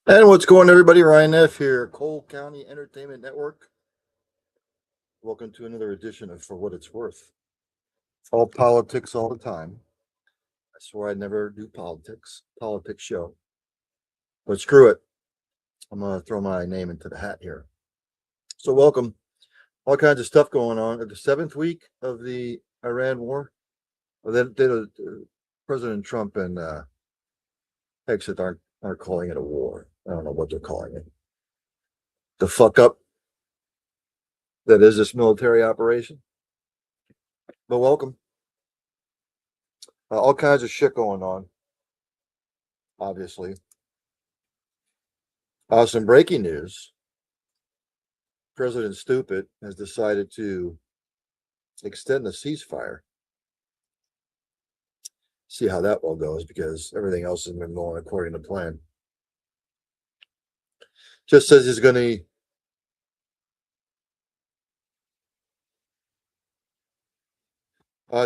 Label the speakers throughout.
Speaker 1: And what's going on, everybody? Ryan F. here, Cole County Entertainment Network. Welcome to another edition of For What It's Worth. All politics all the time. I swore I'd never do politics show. But screw it. I'm going to throw my name into the hat here. So welcome. All kinds of stuff going on. At the 7th week of the Iran war, President Trump and Hexit aren't calling it a war. I don't know what they're calling it. The fuck up that is this military operation. But welcome. All kinds of shit going on, obviously. Some breaking news. President Stupid has decided to extend the ceasefire. See how that all goes, because everything else has been going according to plan. Just says he's going to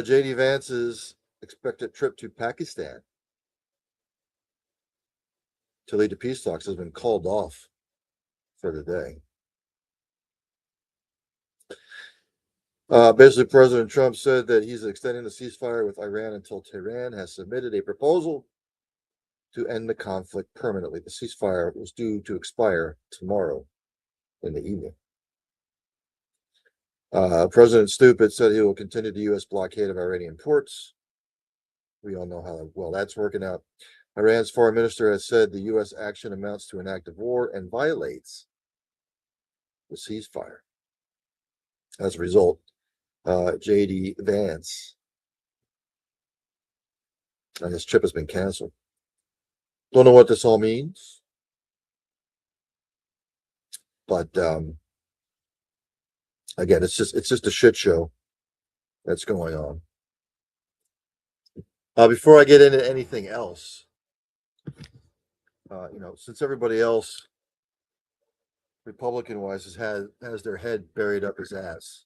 Speaker 1: J.D. Vance's expected trip to Pakistan to lead to peace talks has been called off for the day. Basically, President Trump said that he's extending the ceasefire with Iran until Tehran has submitted a proposal to end the conflict permanently. The ceasefire was due to expire tomorrow in the evening. President Stupid said he will continue the U.S. blockade of Iranian ports. We all know how well that's working out. Iran's foreign minister has said the U.S. action amounts to an act of war and violates the ceasefire. As a result, J.D. Vance and his trip has been canceled. Don't know what this all means, but again, it's just a shit show that's going on. Before I get into anything else, since everybody else, Republican-wise, has their head buried up his ass,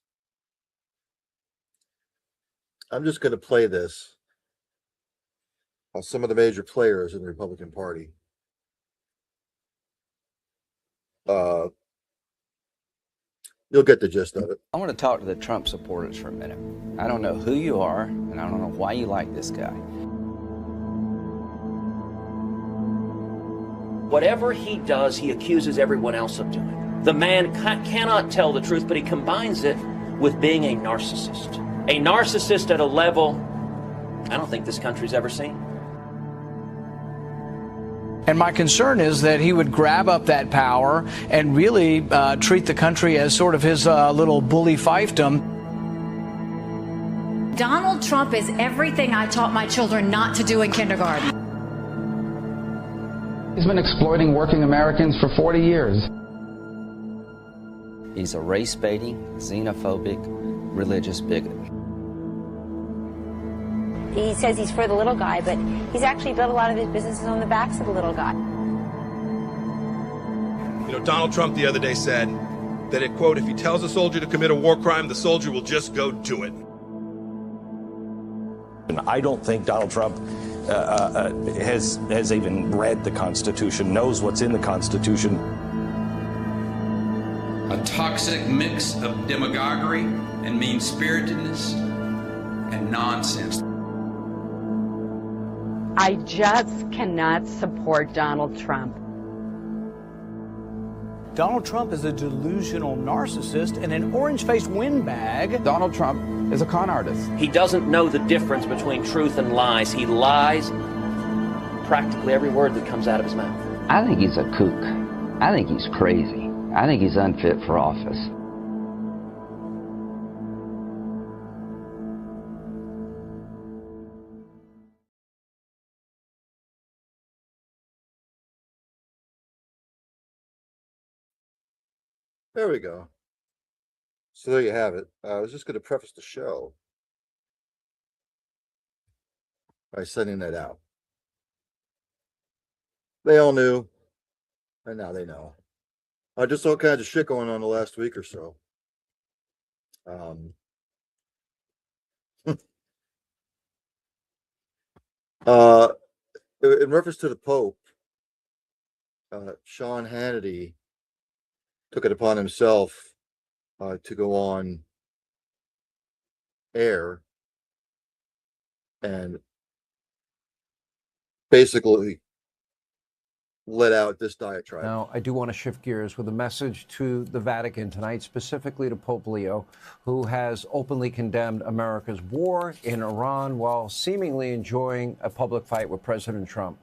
Speaker 1: I'm just going to play this. Some of the major players in the Republican Party. You'll get the gist of it.
Speaker 2: I want to talk to the Trump supporters for a minute. I don't know who you are, and I don't know why you like this guy.
Speaker 3: Whatever he does, he accuses everyone else of doing. The man cannot tell the truth, but he combines it with being a narcissist. A narcissist at a level I don't think this country's ever seen.
Speaker 4: And my concern is that he would grab up that power and really treat the country as sort of his little bully fiefdom.
Speaker 5: Donald Trump is everything I taught my children not to do in kindergarten.
Speaker 6: He's been exploiting working Americans for 40 years.
Speaker 2: He's a race-baiting, xenophobic, religious bigot.
Speaker 7: He says he's for the little guy, but he's actually built a lot of his businesses on the backs of the little guy.
Speaker 8: You know, Donald Trump the other day said that, quote, if he tells a soldier to commit a war crime, the soldier will just go do it.
Speaker 9: And I don't think Donald Trump has even read the Constitution, knows what's in the Constitution.
Speaker 10: A toxic mix of demagoguery and mean-spiritedness and nonsense.
Speaker 11: I just cannot support Donald Trump.
Speaker 4: Donald Trump is a delusional narcissist and an orange-faced windbag.
Speaker 2: Donald Trump is a con artist.
Speaker 3: He doesn't know the difference between truth and lies. He lies practically every word that comes out of his mouth.
Speaker 2: I think he's a kook. I think he's crazy. I think he's unfit for office.
Speaker 1: There we go. So there you have it. I was just going to preface the show by sending that out. They all knew, and now they know. Just all kinds of shit going on the last week or so. In reference to the Pope, Sean Hannity took it upon himself to go on air and basically let out this diatribe.
Speaker 12: Now, I do want to shift gears with a message to the Vatican tonight, specifically to Pope Leo, who has openly condemned America's war in Iran while seemingly enjoying a public fight with President Trump.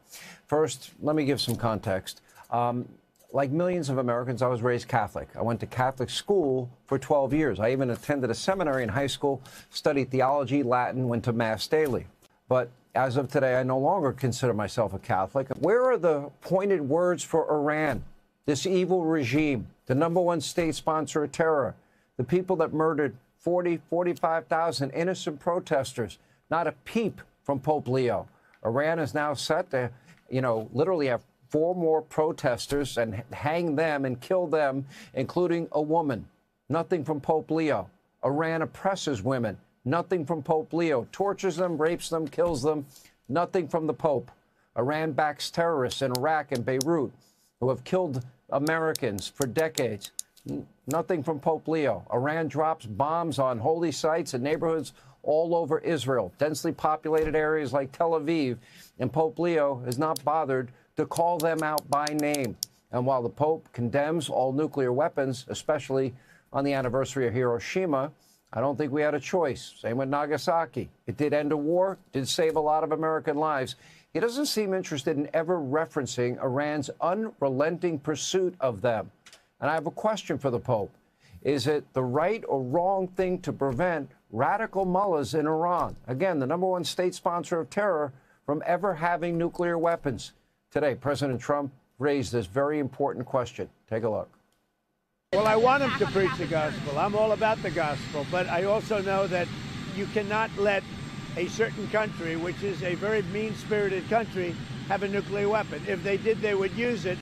Speaker 12: First, let me give some context. Like millions of Americans, I was raised Catholic. I went to Catholic school for 12 years. I even attended a seminary in high school, studied theology, Latin, went to Mass daily. But as of today, I no longer consider myself a Catholic. Where are the pointed words for Iran, this evil regime, the #1 state sponsor of terror, the people that murdered 45,000 innocent protesters? Not a peep from Pope Leo. Iran is now set to, literally have 4 more protesters and hang them and kill them, including a woman. Nothing from Pope Leo. Iran oppresses women. Nothing from Pope Leo. Tortures them, rapes them, kills them. Nothing from the Pope. Iran backs terrorists in Iraq and Beirut who have killed Americans for decades. Nothing from Pope Leo. Iran drops bombs on holy sites and neighborhoods all over Israel, densely populated areas like Tel Aviv, and Pope Leo has not bothered to call them out by name. And while the Pope condemns all nuclear weapons, especially on the anniversary of Hiroshima, I don't think we had a choice. Same with Nagasaki. It did end a war, did save a lot of American lives. He doesn't seem interested in ever referencing Iran's unrelenting pursuit of them. And I have a question for the Pope. Is it the right or wrong thing to prevent radical mullahs in Iran, again, the #1 state sponsor of terror, from ever having nuclear weapons? Today, President Trump raised this very important question. Take a look.
Speaker 13: Well, I want him to preach the gospel. I'm all about the gospel. But I also know that you cannot let a certain country, which is a very mean-spirited country, have a nuclear weapon. If they did, they would use it.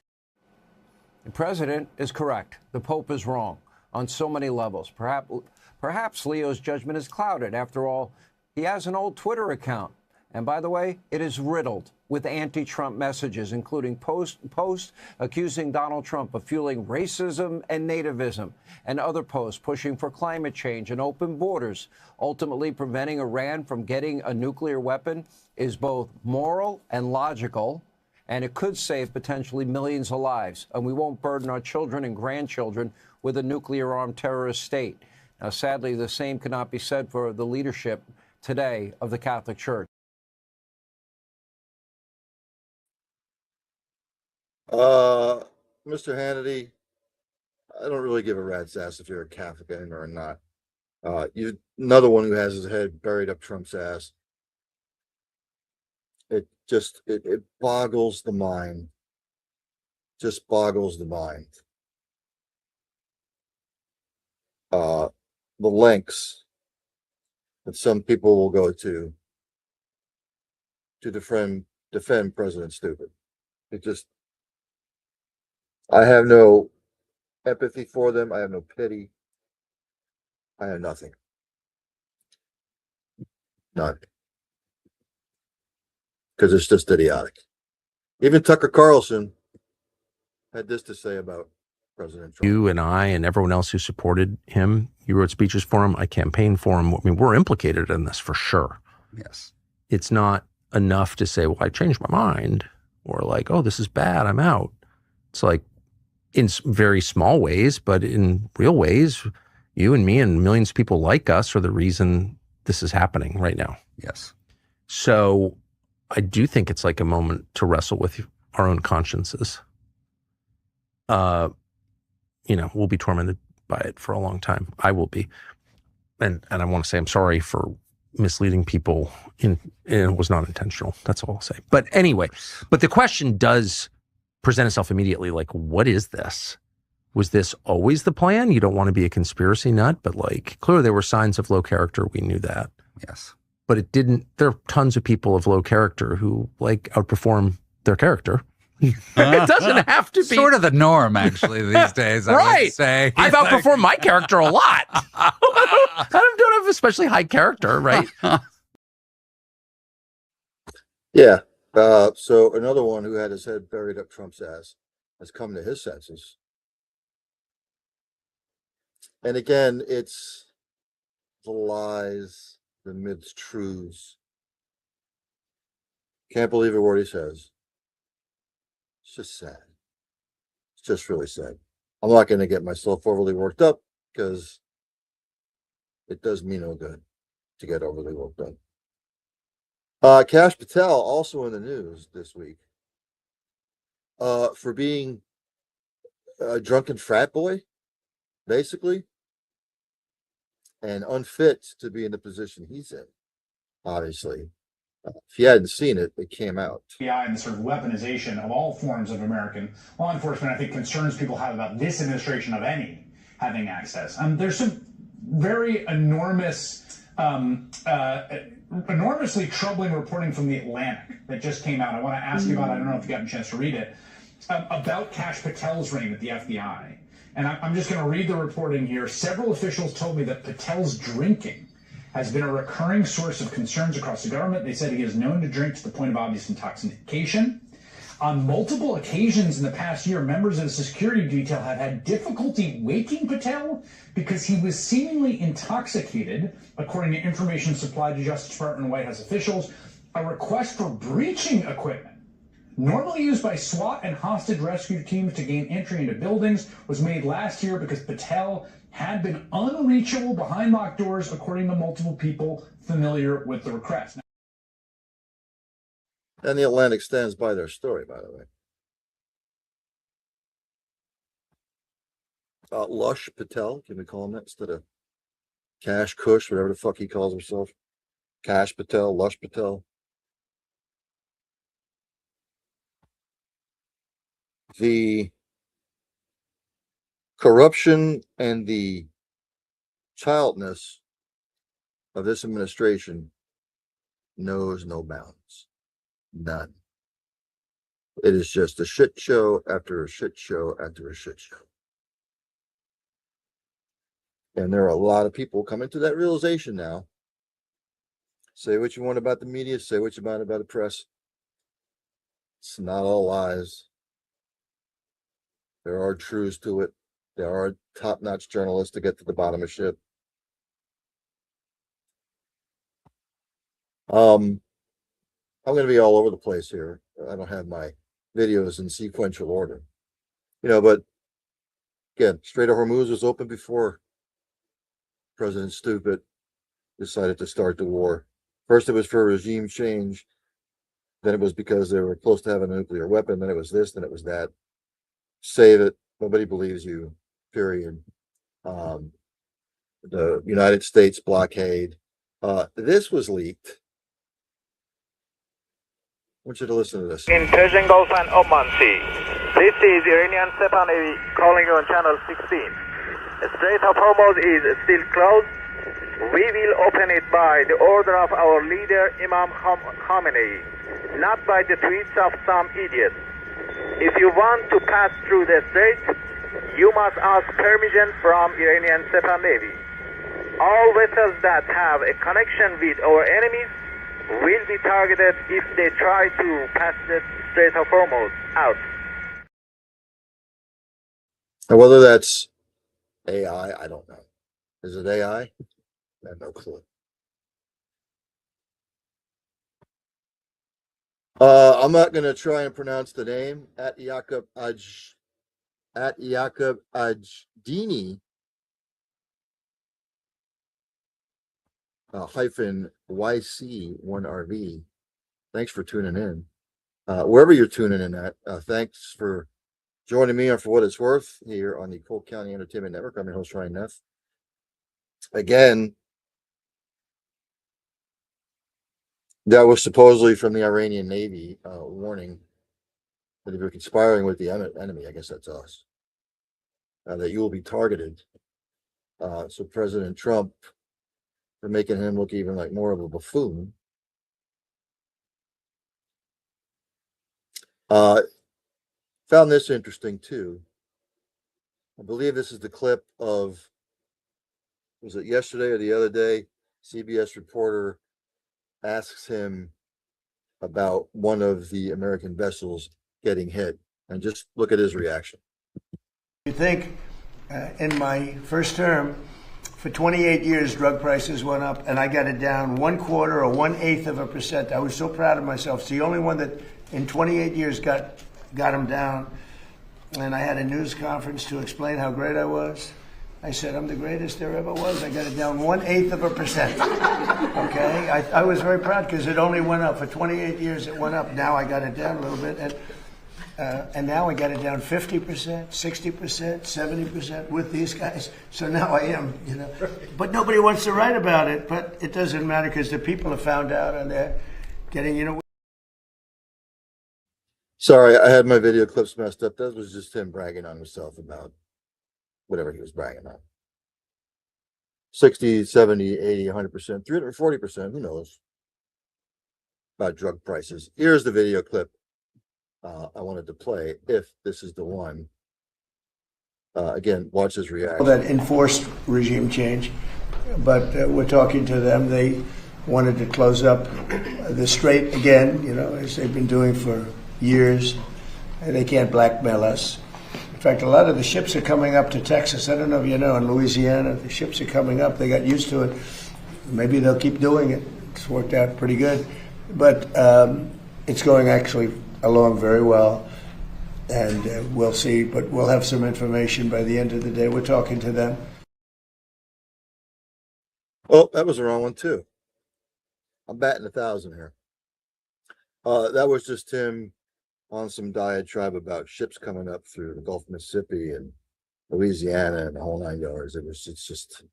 Speaker 12: The president is correct. The Pope is wrong on so many levels. Perhaps Leo's judgment is clouded. After all, he has an old Twitter account. And by the way, it is riddled with anti-Trump messages, including posts accusing Donald Trump of fueling racism and nativism, and other posts pushing for climate change and open borders. Ultimately, preventing Iran from getting a nuclear weapon is both moral and logical, and it could save potentially millions of lives. And we won't burden our children and grandchildren with a nuclear-armed terrorist state. Now, sadly, the same cannot be said for the leadership today of the Catholic Church.
Speaker 1: Mr. Hannity, I don't really give a rat's ass if you're a Catholic or not. You're another one who has his head buried up Trump's ass. It boggles the mind. Just boggles the mind. The lengths that some people will go to defend President Stupid. I have no empathy for them. I have no pity. I have nothing. None. Because it's just idiotic. Even Tucker Carlson had this to say about President Trump.
Speaker 14: You and I and everyone else who supported him, you wrote speeches for him, I campaigned for him. I mean, we're implicated in this for sure.
Speaker 15: Yes.
Speaker 14: It's not enough to say, well, I changed my mind, or like, oh, this is bad, I'm out. It's like, in very small ways, but in real ways, you and me and millions of people like us are the reason this is happening right now.
Speaker 15: Yes.
Speaker 14: So I do think it's like a moment to wrestle with our own consciences. We'll be tormented by it for a long time. I will be. And I want to say I'm sorry for misleading people. It was not intentional. That's all I'll say. But anyway, the question does present itself immediately, like, what is this? Was this always the plan? You don't want to be a conspiracy nut, but like, clearly there were signs of low character. We knew that.
Speaker 15: Yes.
Speaker 14: But it didn't, there are tons of people of low character who like outperform their character. It doesn't have to be.
Speaker 15: Sort of the norm, actually, these days, I
Speaker 14: right.
Speaker 15: would say.
Speaker 14: I've outperformed my character a lot. I don't have especially high character, right?
Speaker 1: Yeah. So another one who had his head buried up Trump's ass. has come to his senses. And again, it's the lies, the myths, truths. Can't believe a word he says. It's just sad. It's just really sad. I'm not going to get myself overly worked up because it does me no good to get overly worked up. Kash Patel also in the news this week for being a drunken frat boy, basically, and unfit to be in the position he's in, obviously. If you hadn't seen it, it came out.
Speaker 16: FBI and the sort of weaponization of all forms of American law enforcement, I think, concerns people have about this administration of any having access. There's some very enormously troubling reporting from The Atlantic that just came out. I want to ask you about, I don't know if you got a chance to read it, about Kash Patel's reign at the FBI. And I'm just going to read the reporting here. Several officials told me that Patel's drinking has been a recurring source of concerns across the government. They said he is known to drink to the point of obvious intoxication. On multiple occasions in the past year, members of the security detail have had difficulty waking Patel because he was seemingly intoxicated, according to information supplied to Justice Department and White House officials. A request for breaching equipment, normally used by SWAT and hostage rescue teams to gain entry into buildings, was made last year because Patel had been unreachable behind locked doors, according to multiple people familiar with the request.
Speaker 1: And The Atlantic stands by their story, by the way. Lush Patel, can we call him that instead of Cash Kush, whatever the fuck he calls himself? Kash Patel, Lush Patel. The corruption and the childness of this administration knows no bounds. None. It is just a shit show after a shit show after a shit show. And there are a lot of people coming to that realization now. Say what you want about the media, say what you want about the press. It's not all lies. There are truths to it. There are top-notch journalists to get to the bottom of shit. I'm going to be all over the place here. I don't have my videos in sequential order. But again, Strait of Hormuz was open before President Stupid decided to start the war. First, it was for regime change. Then it was because they were close to having a nuclear weapon. Then it was this, then it was that. Save it. Nobody believes you, period. The United States blockade. This was leaked. I want you to listen to this.
Speaker 17: In Persian Gulf and Oman Sea. This is Iranian Sepa Navy calling you on channel 16. The Strait of Hormuz is still closed. We will open it by the order of our leader Imam Khamenei, not by the tweets of some idiots. If you want to pass through the strait, you must ask permission from Iranian Sepa Navy. All vessels that have a connection with our enemies will be targeted if they try to pass the Strait of Hormuz out.
Speaker 1: And whether that's AI, I don't know. Is it AI? I have no clue. I'm not going to try and pronounce the name. At Yaqub Ajdini hyphen YC1RV. Thanks for tuning in. Wherever you're tuning in at, thanks for joining me on For What It's Worth here on the Cole County Entertainment Network. I'm your host, Ryan Neff. Again, that was supposedly from the Iranian Navy warning that if you're conspiring with the enemy, I guess that's us, that you will be targeted. So President Trump, for making him look even like more of a buffoon, found this interesting too. I believe this is the clip of, was it yesterday or the other day? CBS reporter asks him about one of the American vessels getting hit. And just look at his reaction.
Speaker 13: You think in my first term, for 28 years, drug prices went up, and I got it down 1/4 or 1/8 of a percent. I was so proud of myself. It's the only one that in 28 years got them down. And I had a news conference to explain how great I was. I said, I'm the greatest there ever was. I got it down 1/8 of a percent. Okay? I was very proud because it only went up. For 28 years, it went up. Now I got it down a little bit. And now I got it down 50%, 60%, 70% with these guys. So now I am, But nobody wants to write about it. But it doesn't matter because the people have found out and they're getting,
Speaker 1: Sorry, I had my video clips messed up. That was just him bragging on himself about whatever he was bragging on. 60, 70, 80, 100%, 340%, who knows, about drug prices. Here's the video clip I wanted to play, if this is the one. Again, watch his reaction.
Speaker 13: That enforced regime change, but we're talking to them. They wanted to close up the strait again, as they've been doing for years. And they can't blackmail us. In fact, a lot of the ships are coming up to Texas. I don't know if you know, in Louisiana, the ships are coming up. They got used to it. Maybe they'll keep doing it. It's worked out pretty good. But it's going actually along very well. And we'll see. But we'll have some information by the end of the day. We're talking to them.
Speaker 1: Oh, that was the wrong one, too. I'm batting 1,000 here. That was just him on some diatribe about ships coming up through the Gulf of Mississippi and Louisiana and the whole 9 yards. It's just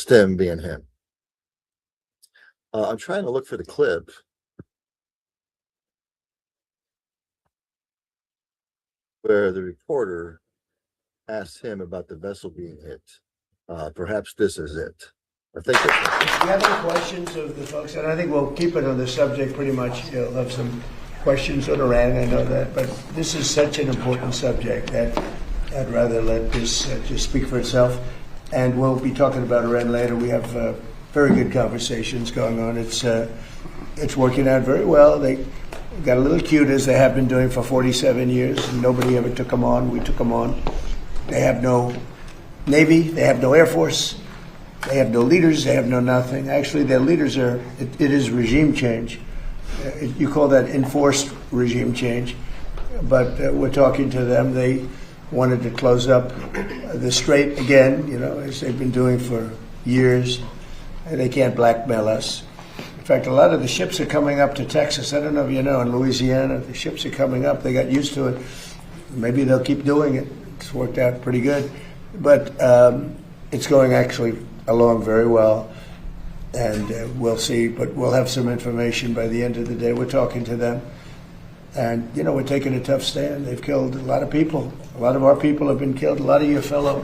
Speaker 1: him being him. I'm trying to look for the clip. Where the reporter asked him about the vessel being hit. Perhaps this is it. I think it's it.
Speaker 13: Do you have any questions of the folks? And I think we'll keep it on the subject pretty much. You'll have some questions on Iran, I know that. But this is such an important subject that I'd rather let this just speak for itself. And we'll be talking about Iran later. We have very good conversations going on. It's working out very well. They got a little cute, as they have been doing for 47 years. And nobody ever took them on. We took them on. They have no Navy. They have no Air Force. They have no leaders. They have no nothing. Actually, their leaders it is regime change. You call that enforced regime change. But we're talking to them. They wanted to close up the strait again, as they've been doing for years. And they can't blackmail us. In fact, a lot of the ships are coming up to Texas. I don't know if you know, in Louisiana, the ships are coming up. They got used to it. Maybe they'll keep doing it. It's worked out pretty good. But it's going actually along very well. And we'll see. But we'll have some information by the end of the day. We're talking to them. And, we're taking a tough stand. They've killed a lot of people. A lot of our people have been killed. A lot of your fellow.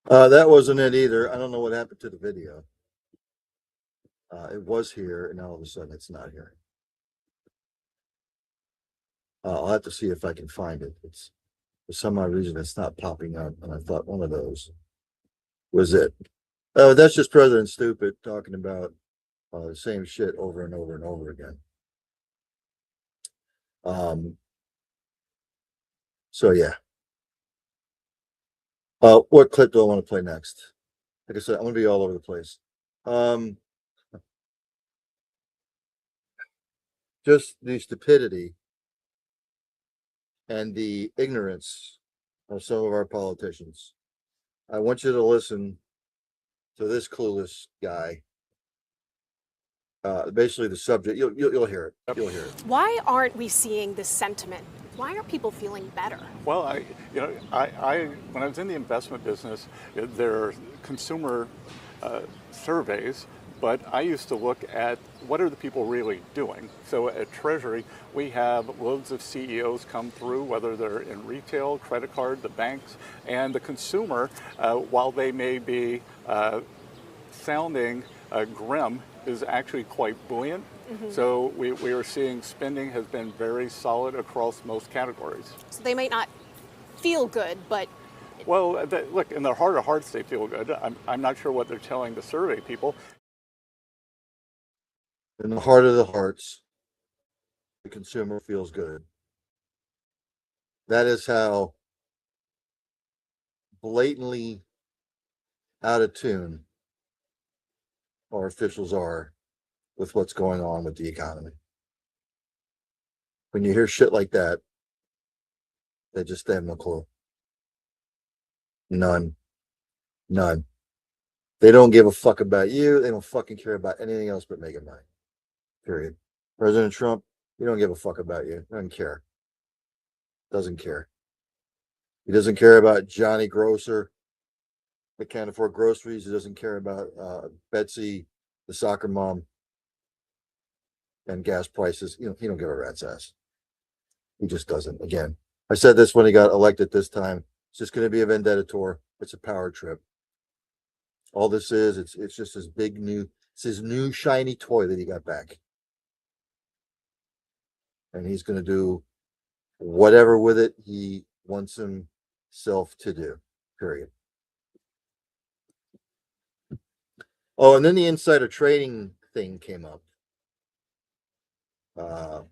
Speaker 1: That wasn't it either. I don't know what happened to the video. It was here, and now all of a sudden it's not here. I'll have to see if I can find it. It's for some odd reason it's not popping up, and I thought one of those was it. Oh, that's just President Stupid talking about the same shit over and over and over again. So yeah. What clip do I want to play next? Like I said, I'm going to be all over the place. Just the stupidity and the ignorance of some of our politicians. I want you to listen to this clueless guy. Basically, the subject. You'll hear it. You'll hear it.
Speaker 18: Why aren't we seeing this sentiment? Why aren't people feeling better?
Speaker 19: Well, I when I was in the investment business, there are consumer surveys, but I used to look at what are the people really doing. So at Treasury, we have loads of CEOs come through, whether they're in retail, credit card, the banks, and the consumer, while they may be sounding grim, is actually quite buoyant. Mm-hmm. So we are seeing spending has been very solid across most categories.
Speaker 18: So they might not feel good, but...
Speaker 19: Well, look, in their heart of hearts, they feel good. I'm not sure what they're telling the survey people.
Speaker 1: In the heart of the hearts, the consumer feels good. That is how blatantly out of tune our officials are with what's going on with the economy. When you hear shit like that, they just have no clue. None. They don't give a fuck about you. They don't fucking care about anything else but making money. Period. President Trump, he don't give a fuck about you. Doesn't care. Doesn't care. He doesn't care about Johnny Grocer that can't afford groceries. He doesn't care about Betsy, the soccer mom, and gas prices. He don't give a rat's ass. He just doesn't. Again, I said this when he got elected this time. It's just going to be a vendetta tour. It's a power trip. All this is, it's just this big new, it's his new shiny toy that he got back. And he's going to do whatever with it he wants himself to do. Period. Oh, and then the insider trading thing came up.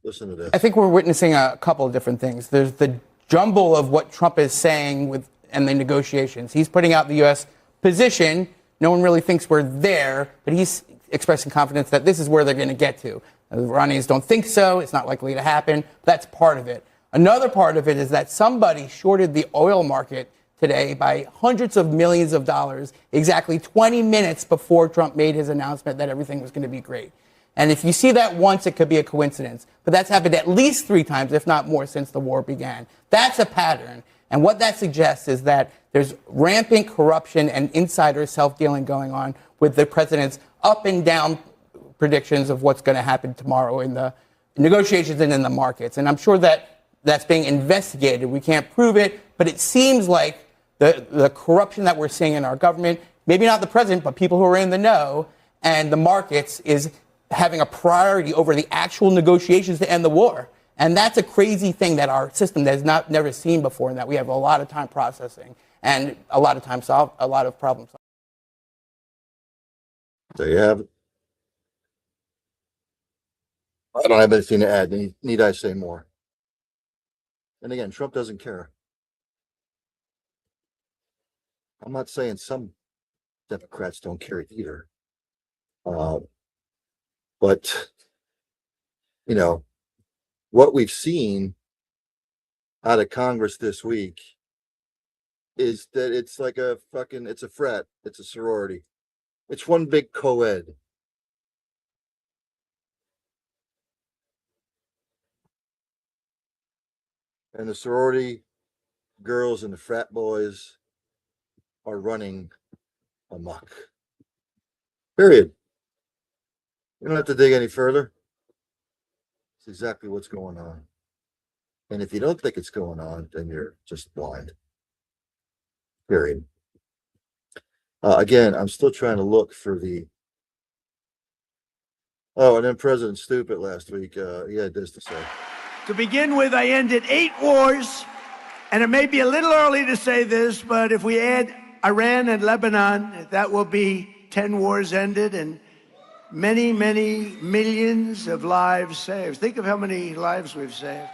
Speaker 1: Listen to this.
Speaker 20: I think we're witnessing a couple of different things. There's the jumble of what Trump is saying and the negotiations. He's putting out the U.S. position. No one really thinks we're there, but he's expressing confidence that this is where they're going to get to. The Iranians don't think so. It's not likely to happen. That's part of it. Another part of it is that somebody shorted the oil market today by hundreds of millions of dollars exactly 20 minutes before Trump made his announcement that everything was going to be great. And if you see that once, it could be a coincidence. But that's happened at least 3 times, if not more, since the war began. That's a pattern. And what that suggests is that there's rampant corruption and insider self-dealing going on with the president's up and down predictions of what's going to happen tomorrow in the negotiations and in the markets. And I'm sure that that's being investigated. We can't prove it, but it seems like the corruption that we're seeing in our government, maybe not the president, but people who are in the know, and the markets is having a priority over the actual negotiations to end the war. And that's a crazy thing that our system has never seen before, and that we have a lot of time processing and a lot of time a lot of problems.
Speaker 1: There you have it. I don't have anything to add. Need I say more? And again, Trump doesn't care. I'm not saying some Democrats don't care either. But, you know, what we've seen out of Congress this week is that it's like it's a frat, it's a sorority. It's one big co-ed. And the sorority girls and the frat boys are running amok. Period. You don't have to dig any further. It's exactly what's going on. And if you don't think it's going on, then you're just blind. Period. Again, I'm still trying to look for the... Oh, and then President Stupid last week, he had this to say.
Speaker 13: To begin with, I ended 8 wars, and it may be a little early to say this, but if we add Iran and Lebanon, that will be 10 wars ended and many, many millions of lives saved. Think of how many lives we've saved.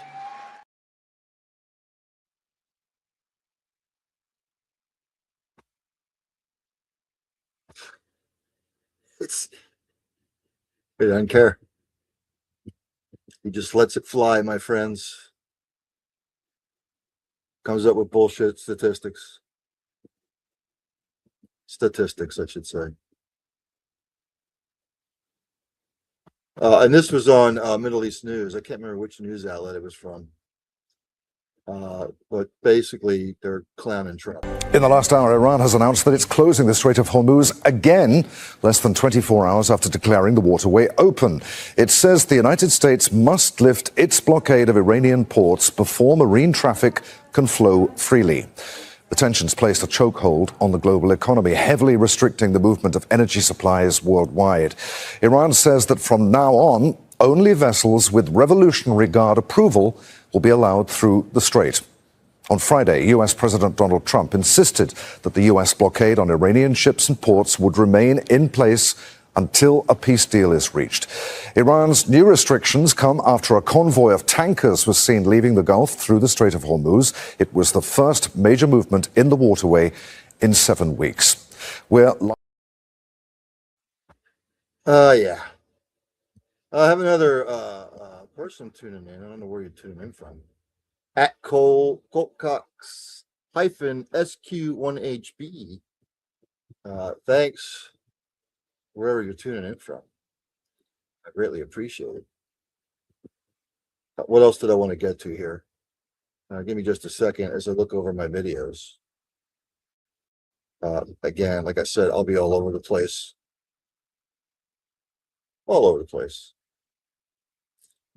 Speaker 1: He doesn't care. He just lets it fly, my friends. Comes up with bullshit statistics. Statistics, I should say. And this was on Middle East News. I can't remember which news outlet it was from. But basically, they're clowning Trump.
Speaker 21: In the last hour, Iran has announced that it's closing the Strait of Hormuz again, less than 24 hours after declaring the waterway open. It says the United States must lift its blockade of Iranian ports before marine traffic can flow freely. The tensions placed a chokehold on the global economy, heavily restricting the movement of energy supplies worldwide. Iran says that from now on, only vessels with Revolutionary Guard approval will be allowed through the strait. On Friday, U.S. President Donald Trump insisted that the U.S. blockade on Iranian ships and ports would remain in place until a peace deal is reached. Iran's new restrictions come after a convoy of tankers was seen leaving the Gulf through the Strait of Hormuz. It was the first major movement in the waterway in 7 weeks.
Speaker 1: Yeah. I have another person tuning in. I don't know where you're tuning in from. At Colcox -SQ1HB. Thanks wherever you're tuning in from. I greatly appreciate it. What else did I want to get to here? Give me just a second as I look over my videos. Again, like I said, I'll be all over the place. All over the place.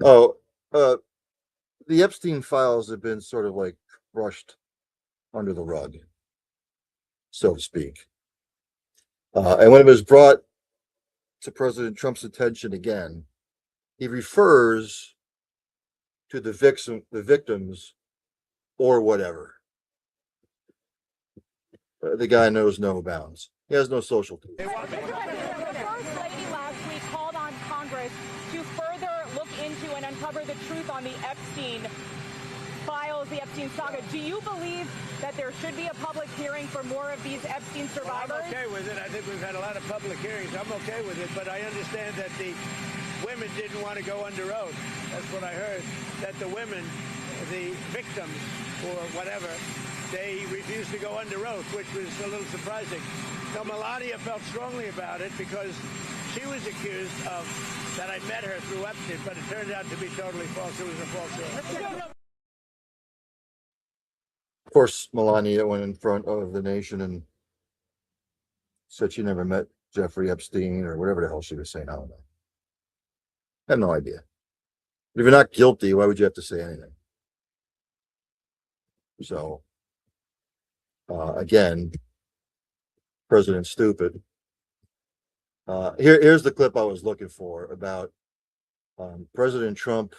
Speaker 1: Oh, the Epstein files have been sort of like brushed under the rug, so to speak. And when it was brought to President Trump's attention again, he refers to the victims or whatever. The guy knows no bounds. He has no social.
Speaker 5: The First Lady last week called on Congress to further look into and uncover the truth on the Epstein files, the Epstein saga. Do you believe that there should be a public hearing for more of these Epstein survivors?
Speaker 13: Well, I'm okay with it. I think we've had a lot of public hearings. I'm okay with it, but I understand that the women didn't want to go under oath. That's what I heard, that the women, the victims or whatever, they refused to go under oath, which was a little surprising. Now, Melania felt strongly about it because she was accused of that I met her through Epstein, but it turned out to be totally false. It was a false oath.
Speaker 1: Of course, Melania went in front of the nation and said she never met Jeffrey Epstein or whatever the hell she was saying. I don't know. I have no idea. But if you're not guilty, why would you have to say anything? So, again, President Stupid. Here's the clip I was looking for about President Trump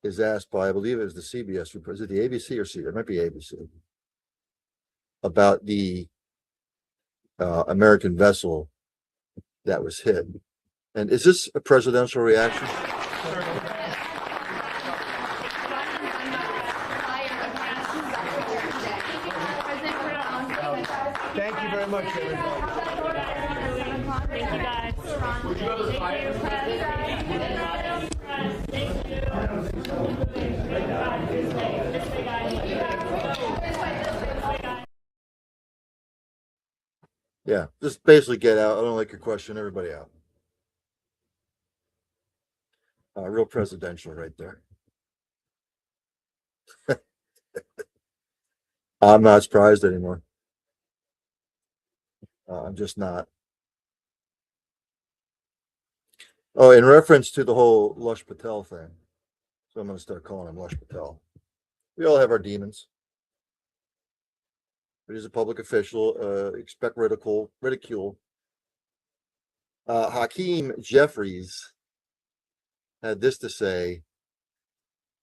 Speaker 1: is asked by, I believe it was the CBS, is it the ABC or CBS? It might be ABC, about the American vessel that was hit. And is this a presidential reaction?
Speaker 13: Thank you very much, everybody.
Speaker 5: Thank you, guys. Would you go to the fire?
Speaker 1: Yeah, just basically get out. I don't like your question. Everybody out. Real presidential right there. I'm not surprised anymore. I'm just not. Oh, in reference to the whole Lush Patel thing. So I'm going to start calling him Lush Patel. We all have our demons. But he's a public official. Expect ridicule. Hakeem Jeffries had this to say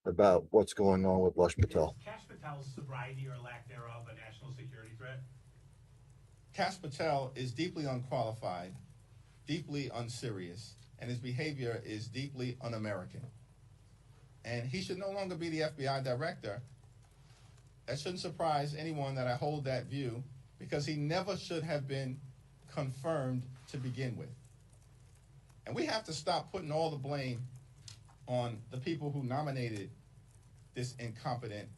Speaker 1: about what's going on with Lush Patel.
Speaker 22: Kash Patel's sobriety or lack thereof a national security threat?
Speaker 23: Kash Patel is deeply unqualified, deeply unserious, and his behavior is deeply un-American. And he should no longer be the FBI director. That shouldn't surprise anyone that I hold that view, because he never should have been confirmed to begin with. And we have to stop putting all the blame on the people who nominated this incompetent,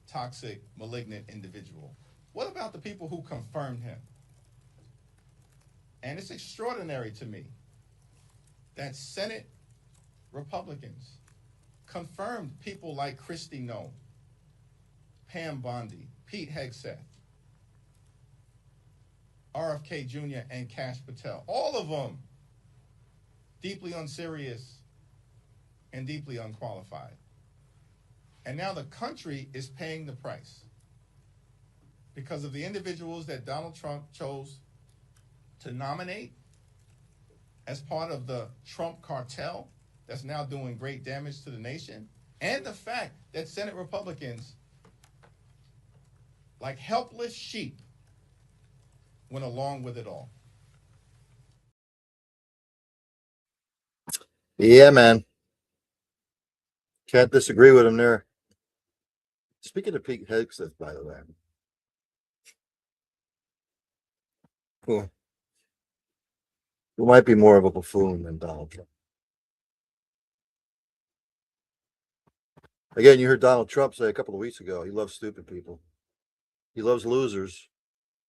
Speaker 23: toxic, malignant individual. What about the people who confirmed him? And it's extraordinary to me that Senate Republicans confirmed people like Kristi Noem, Pam Bondi, Pete Hegseth, RFK Jr., and Kash Patel. All of them deeply unserious and deeply unqualified. And now the country is paying the price because of the individuals that Donald Trump chose to nominate as part of the Trump cartel that's now doing great damage to the nation, and the fact that Senate Republicans, like helpless sheep, went along with it all.
Speaker 1: Yeah, man. Can't disagree with him there. Speaking of Pete Hegseth, by the way. Who might be more of a buffoon than Donald Trump. Again, you heard Donald Trump say a couple of weeks ago, he loves stupid people. He loves losers.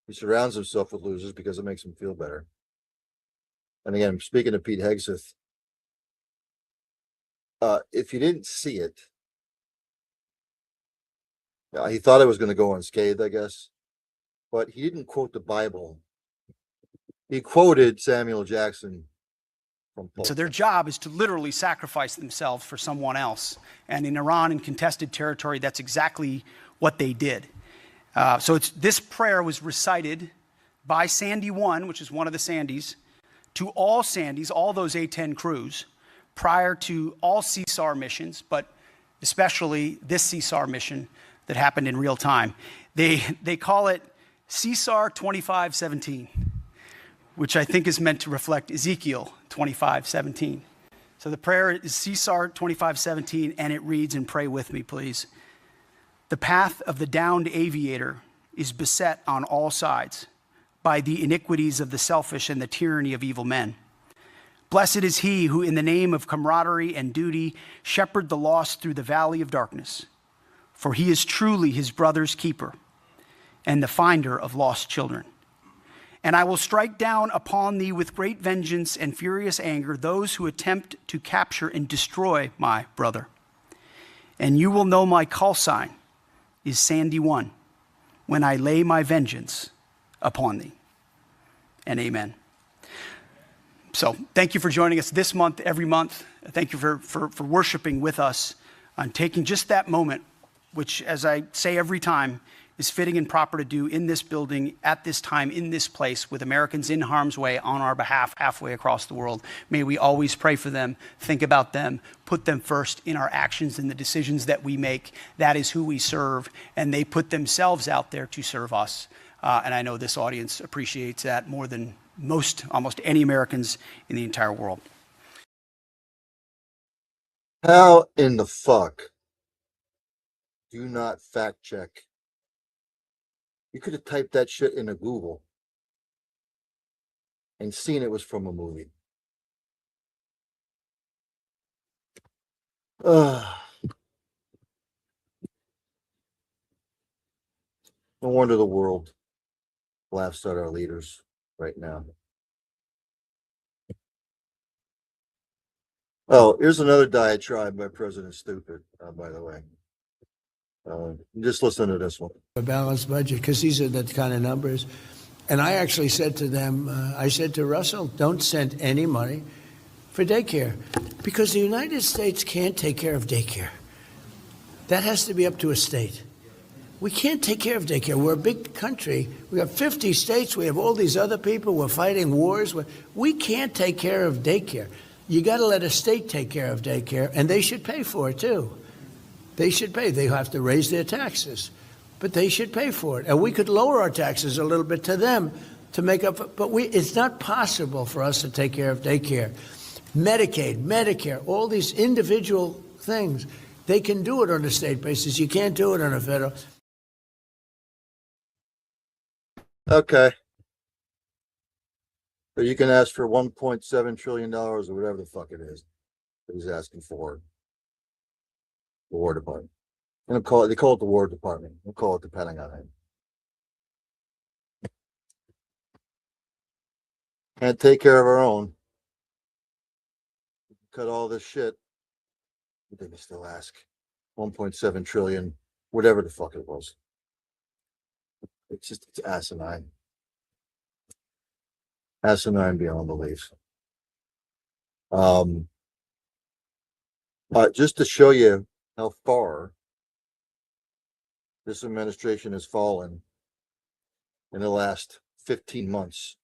Speaker 1: He surrounds himself with losers because it makes him feel better. And again, speaking of Pete Hegseth, if you didn't see it, he thought it was going to go unscathed, I guess. But he didn't quote the Bible. He quoted Samuel Jackson from Pulp.
Speaker 6: So their job is to literally sacrifice themselves for someone else. And in Iran, in contested territory, that's exactly what they did. So this prayer was recited by Sandy 1, which is one of the Sandys, to all Sandys, all those A-10 crews, prior to all CSAR missions, but especially this CSAR mission that happened in real time. They call it CSAR 2517, which I think is meant to reflect Ezekiel 25:17. So the prayer is CSAR 25:17, and it reads, and pray with me, please. The path of the downed aviator is beset on all sides by the iniquities of the selfish and the tyranny of evil men. Blessed is he who, in the name of camaraderie and duty, shepherd the lost through the valley of darkness, for he is truly his brother's keeper and the finder of lost children. And I will strike down upon thee with great vengeance and furious anger those who attempt to capture and destroy my brother. And you will know my call sign is Sandy 1 when I lay my vengeance upon thee. And amen. So thank you for joining us this month, every month. Thank you for worshiping with us on taking just that moment, which, as I say every time, is fitting and proper to do in this building, at this time, in this place, with Americans in harm's way on our behalf, halfway across the world. May we always pray for them, think about them, put them first in our actions and the decisions that we make. That is who we serve, and they put themselves out there to serve us. And I know this audience appreciates that more than almost any Americans in the entire world.
Speaker 1: How in the fuck do not fact check? You could have typed that shit into Google and seen it was from a movie. No wonder the world laughs at our leaders right now. Oh, here's another diatribe by President Stupid, by the way. Just listen to this one.
Speaker 7: A balanced budget, because these are the kind of numbers. And I actually said to them, I said to Russell, don't send any money for daycare, because the United States can't take care of daycare. That has to be up to a state. We can't take care of daycare. We're a big country. We have 50 states. We have all these other people. We're fighting wars. We can't take care of daycare. You got to let a state take care of daycare, and they should pay for it, too. They should pay. They have to raise their taxes, but they should pay for it. And we could lower our taxes a little bit to them to make up. But it's not possible for us to take care of daycare. Medicaid, Medicare, all these individual things, they can do it on a state basis. You can't do it on a federal.
Speaker 1: Okay. So you can ask for $1.7 trillion or whatever the fuck it is that he's asking for. The War Department. They call it the War Department. We'll call it the Pentagon. Can't take care of our own. Cut all this shit. They can still ask 1.7 trillion, whatever the fuck it was. It's asinine. Asinine beyond belief. Just to show you how far this administration has fallen in the last 15 months.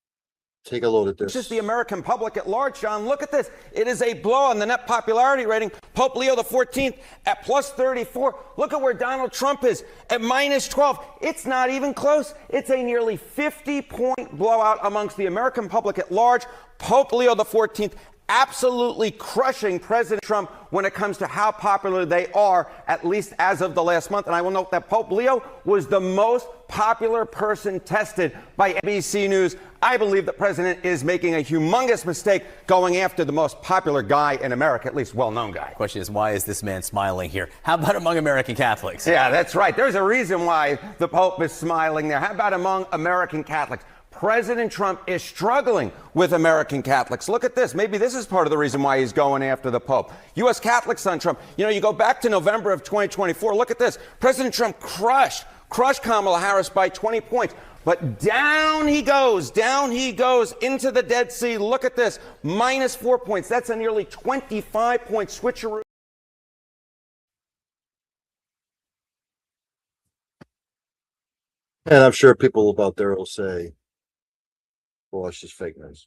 Speaker 1: Take a look at this.
Speaker 8: This is the American public at large, John. Look at this. It is a blow on the net popularity rating. Pope Leo XIV at plus 34. Look at where Donald Trump is at minus 12. It's not even close. It's a nearly 50-point blowout amongst the American public at large. Pope Leo XIV absolutely crushing President Trump when it comes to how popular they are, at least as of the last month. And I will note that Pope Leo was the most popular person tested by NBC News. I believe the president is making a humongous mistake going after the most popular guy in America, at least well-known guy.
Speaker 9: Question is, why is this man smiling here? How about among American Catholics?
Speaker 8: Yeah, that's right. There's a reason why the Pope is smiling there. How about among American Catholics? President Trump is struggling with American Catholics. Look at this. Maybe this is part of the reason why he's going after the Pope. U.S. Catholics on Trump. You know, you go back to November of 2024. Look at this. President Trump crushed Kamala Harris by 20 points. But down he goes into the Dead Sea. Look at this. Minus 4 points. That's a nearly 25-point switcheroo.
Speaker 1: And I'm sure people out there will say, well, it's just fake news.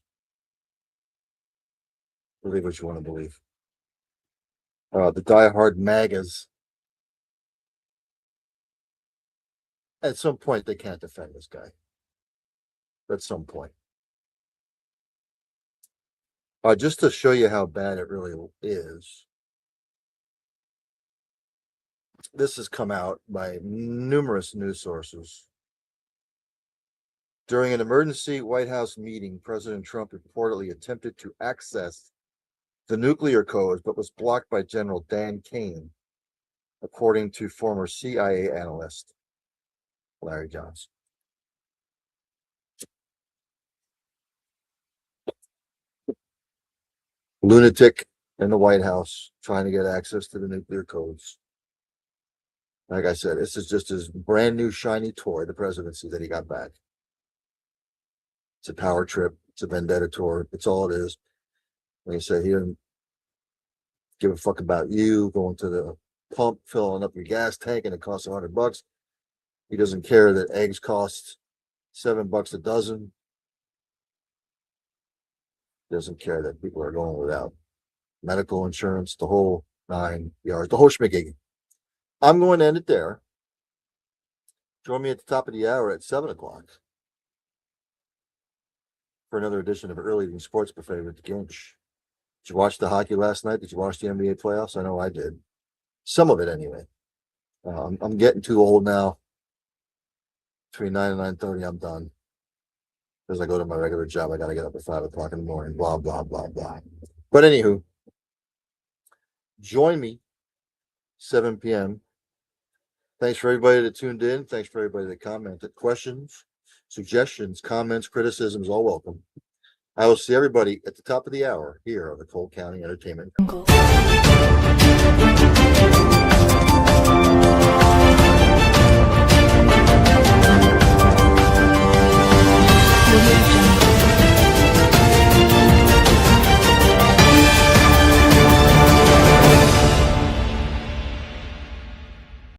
Speaker 1: Believe what you want to believe. The diehard MAGAs, at some point, they can't defend this guy. At some point. Just to show you how bad it really is, this has come out by numerous news sources. During an emergency White House meeting, President Trump reportedly attempted to access the nuclear codes, but was blocked by General Dan Kane, according to former CIA analyst Larry Johnson. Lunatic in the White House trying to get access to the nuclear codes. Like I said, this is just his brand new shiny toy, the presidency that he got back. It's a power trip. It's a vendetta tour. It's all it is. Like I said, he doesn't give a fuck about you going to the pump, filling up your gas tank, and it costs $100. He doesn't care that eggs cost $7 a dozen. He doesn't care that people are going without medical insurance, the whole 9 yards, the whole schmiggy. I'm going to end it there. Join me at the top of the hour at 7 o'clock. For another edition of Early Evening Sports Buffet with Ginch. Did you watch the hockey last night? Did you watch the NBA playoffs? I know I did. Some of it, anyway. I'm getting too old now. Between 9 and 9:30, I'm done. Because I go to my regular job, I got to get up at 5 o'clock in the morning. Blah, blah, blah, blah. But anywho, join me 7 p.m. Thanks for everybody that tuned in. Thanks for everybody that commented. Questions, suggestions, comments, criticisms, all welcome. I will see everybody at the top of the hour here on the Cole County Entertainment Network.